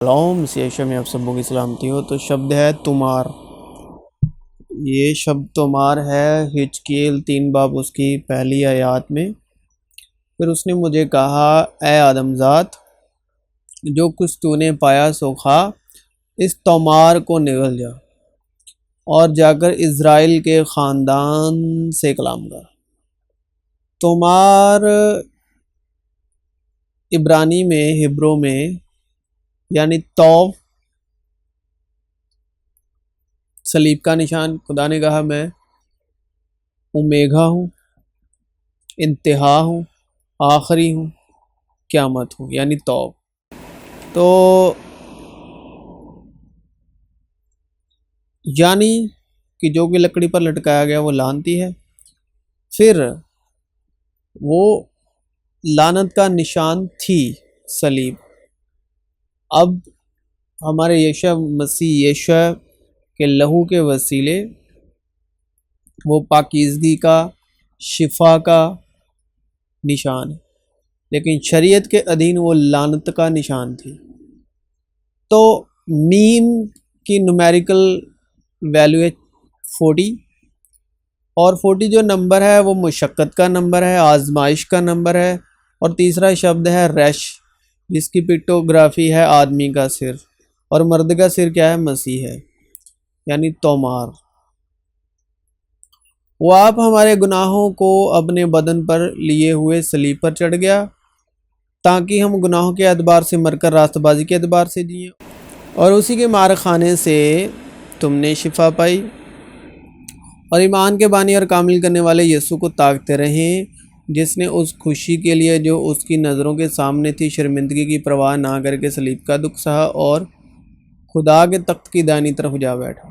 سلام سیشا میں آپ سبوں کی سلامتی ہو۔ تو شبد ہے تمار، یہ شبد تمار ہے ہجکیل 3 باب اس کی پہلی آیات میں۔ پھر اس نے مجھے کہا، اے آدم ذات، جو کچھ تو نے پایا سو کھا، اس تمار کو نگل جا اور جا کر اسرائیل کے خاندان سے کلام کر۔ تمار عبرانی میں، ہبرو میں یعنی توف، صلیب کا نشان۔ خدا نے کہا میں اومیگا ہوں، انتہا ہوں، آخری ہوں، قیامت ہوں، یعنی توف۔ تو یعنی کہ جو کہ لکڑی پر لٹکایا گیا وہ لعنتی ہے، پھر وہ لعنت کا نشان تھی صلیب۔ اب ہمارے یشوع مسیح یشوع کے لہو کے وسیلے وہ پاکیزگی کا، شفا کا نشان ہے، لیکن شریعت کے ادھین وہ لعنت کا نشان تھی۔ تو میم کی نومیریکل ویلیو ہے 40، اور 40 جو نمبر ہے وہ مشقت کا نمبر ہے، آزمائش کا نمبر ہے۔ اور تیسرا شبد ہے ریش، جس کی پکٹوگرافی ہے آدمی کا سر، اور مرد کا سر کیا ہے؟ مسیح ہے، یعنی تومار۔ وہ آپ ہمارے گناہوں کو اپنے بدن پر لیے ہوئے صلیب پر چڑھ گیا، تاکہ ہم گناہوں کے اعتبار سے مر کر راست بازی کے اعتبار سے جئیں، اور اسی کے مار خانے سے تم نے شفا پائی، اور ایمان کے بانی اور کامل کرنے والے یسوع کو تاکتے رہیں، جس نے اس خوشی کے لیے جو اس کی نظروں کے سامنے تھی شرمندگی کی پرواہ نہ کر کے صلیب کا دکھ سہا اور خدا کے تخت کی دائیں طرف جا بیٹھا۔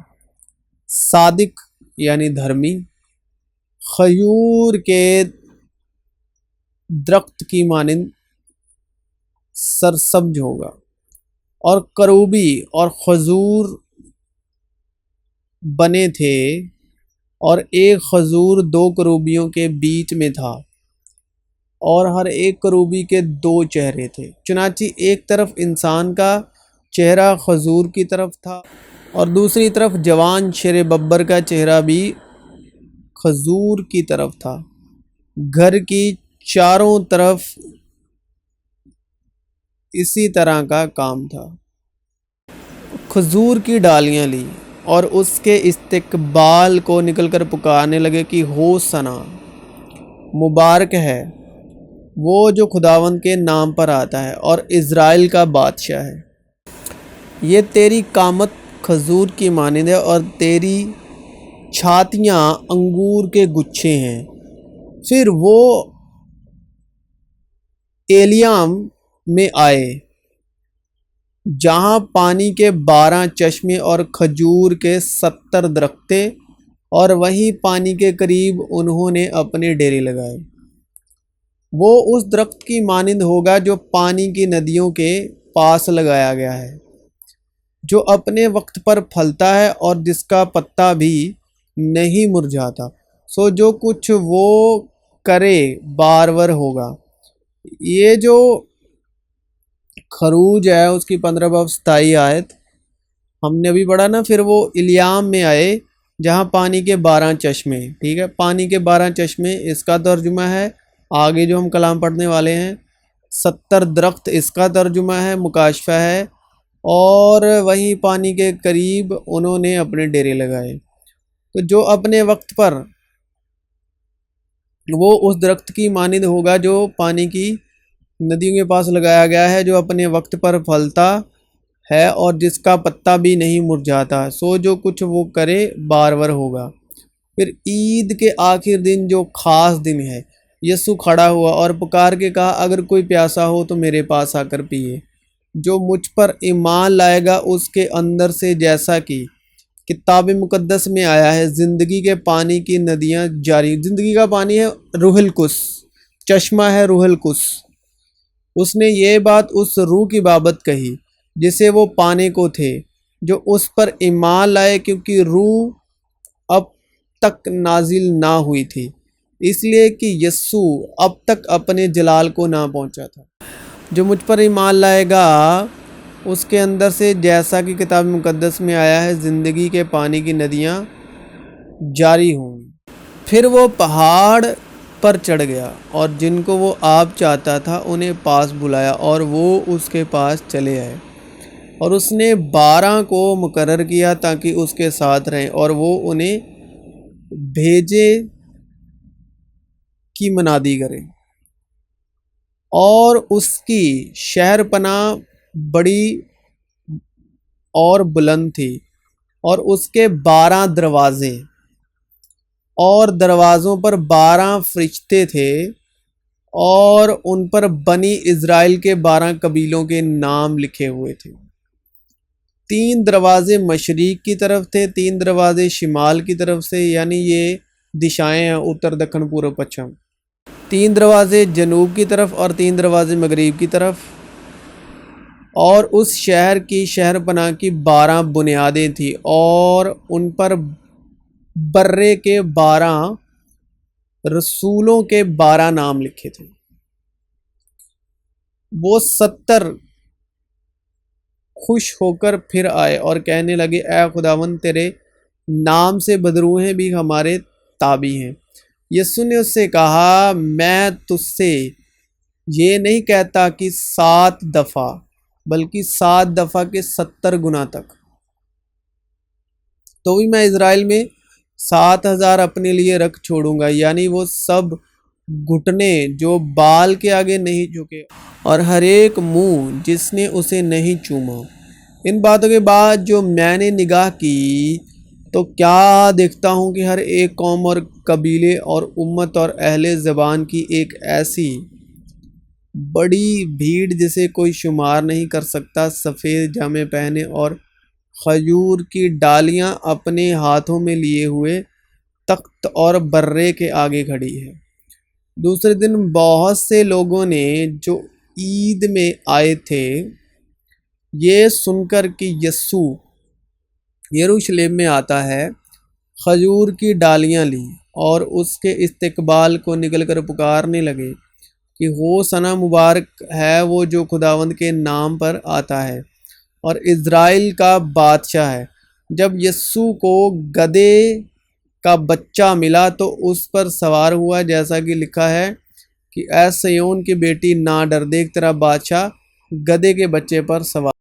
صادق یعنی دھرمی خیور کے درخت کی مانند سرسبز ہوگا، اور کروبی اور خجور بنے تھے، اور ایک خجور 2 کروبیوں کے بیچ میں تھا، اور ہر ایک کروبی کے 2 چہرے تھے۔ چنانچہ ایک طرف انسان کا چہرہ خجور کی طرف تھا، اور دوسری طرف جوان شیر ببر کا چہرہ بھی خجور کی طرف تھا۔ گھر کی چاروں طرف اسی طرح کا کام تھا۔ کھجور کی ڈالیاں لی اور اس کے استقبال کو نکل کر پکارنے لگے کہ ہوسنا، مبارک ہے وہ جو خداوند کے نام پر آتا ہے، اور اسرائیل کا بادشاہ ہے۔ یہ تیری قامت کھجور کی مانند ہے، اور تیری چھاتیاں انگور کے گچھے ہیں۔ پھر وہ ایلیام میں آئے، جہاں پانی کے 12 چشمے اور کھجور کے 70 درخت تھے، اور وہیں پانی کے قریب انہوں نے اپنے ڈیرے لگائے۔ وہ اس درخت کی مانند ہوگا جو پانی کی ندیوں کے پاس لگایا گیا ہے، جو اپنے وقت پر پھلتا ہے، اور جس کا پتا بھی نہیں مرجھاتا۔ سو جو کچھ وہ کرے بارور ہوگا۔ یہ جو خروج ہے اس کی 15 باب 27 آیت ہم نے ابھی پڑھا نا۔ پھر وہ ایلیام میں آئے جہاں پانی کے 12 چشمے، ٹھیک ہے، پانی کے 12 چشمے اس کا ترجمہ ہے۔ آگے جو ہم کلام پڑھنے والے ہیں 70 درخت اس کا ترجمہ ہے، مکاشفہ ہے، اور وہیں پانی کے قریب انہوں نے اپنے ڈیرے لگائے۔ تو جو اپنے وقت پر، وہ اس درخت کی مانند ہوگا جو پانی کی ندیوں کے پاس لگایا گیا ہے، جو اپنے وقت پر پھلتا ہے اور جس کا پتا بھی نہیں مرجھاتا۔ سو جو کچھ وہ کرے بارور ہوگا۔ پھر عید کے آخر دن جو خاص دن ہے، یسوع کھڑا ہوا اور پکار کے کہا، اگر کوئی پیاسا ہو تو میرے پاس آ کر پیے۔ جو مجھ پر ایمان لائے گا اس کے اندر سے، جیسا کہ کتاب مقدس میں آیا ہے، زندگی کے پانی کی ندیاں جاری۔ زندگی کا پانی ہے روح القدس، چشمہ ہے روح القدس۔ اس نے یہ بات اس روح کی بابت کہی جسے وہ پانے کو تھے، جو اس پر ایمان لائے، کیونکہ روح اب تک نازل نہ ہوئی تھی، اس لیے کہ یسوع اب تک اپنے جلال کو نہ پہنچا تھا۔ جو مجھ پر ایمان لائے گا اس کے اندر سے جیسا کہ کتاب مقدس میں آیا ہے زندگی کے پانی کی ندیاں جاری ہوں گی۔ پھر وہ پہاڑ پر چڑھ گیا اور جن کو وہ آب چاہتا تھا انہیں پاس بلایا اور وہ اس کے پاس چلے آئے، اور اس نے 12 کو مقرر کیا تاکہ اس کے ساتھ رہیں اور وہ انہیں بھیجے کی منادی کرے۔ اور اس کی شہر پناہ بڑی اور بلند تھی، اور اس کے 12 دروازے، اور دروازوں پر 12 فرشتے تھے، اور ان پر بنی اسرائیل کے 12 قبیلوں کے نام لکھے ہوئے تھے۔ 3 دروازے مشرق کی طرف تھے، 3 دروازے شمال کی طرف سے، یعنی یہ دشائیں ہیں اتر دکن پورب پچھم، 3 دروازے جنوب کی طرف اور 3 دروازے مغرب کی طرف۔ اور اس شہر کی شہر پناہ کی 12 بنیادیں تھیں، اور ان پر برے کے 12 رسولوں کے 12 نام لکھے تھے۔ وہ 70 خوش ہو کر پھر آئے اور کہنے لگے، اے خداوند، تیرے نام سے بدروحیں بھی ہمارے تابع ہیں۔ یسوع نے اس سے کہا، میں تجھ سے یہ نہیں کہتا کہ 7 دفعہ، بلکہ 7 دفعہ کے 70 گنا تک۔ تو بھی میں اسرائیل میں 7,000 اپنے لیے رکھ چھوڑوں گا، یعنی وہ سب گھٹنے جو بال کے آگے نہیں جھکے، اور ہر ایک منہ جس نے اسے نہیں چوما۔ ان باتوں کے بعد جو میں نے نگاہ کی تو کیا دیکھتا ہوں کہ ہر ایک قوم اور قبیلے اور امت اور اہل زبان کی ایک ایسی بڑی بھیڑ جسے کوئی شمار نہیں کر سکتا، سفید جامے پہنے اور کھجور کی ڈالیاں اپنے ہاتھوں میں لیے ہوئے تخت اور برے کے آگے کھڑی ہے۔ دوسرے دن بہت سے لوگوں نے جو عید میں آئے تھے یہ سن کر کہ یسوع یروشلم میں آتا ہے، کھجور کی ڈالیاں لیں اور اس کے استقبال کو نکل کر پکارنے لگے کہ ہوسنا مبارک ہے وہ جو خداوند کے نام پر آتا ہے، اور اسرائیل کا بادشاہ ہے۔ جب یسوع کو گدھے کا بچہ ملا تو اس پر سوار ہوا، جیسا کہ لکھا ہے کہ اے صیون کی بیٹی نہ ڈر، دیکھ تیرا بادشاہ گدھے کے بچے پر سوار۔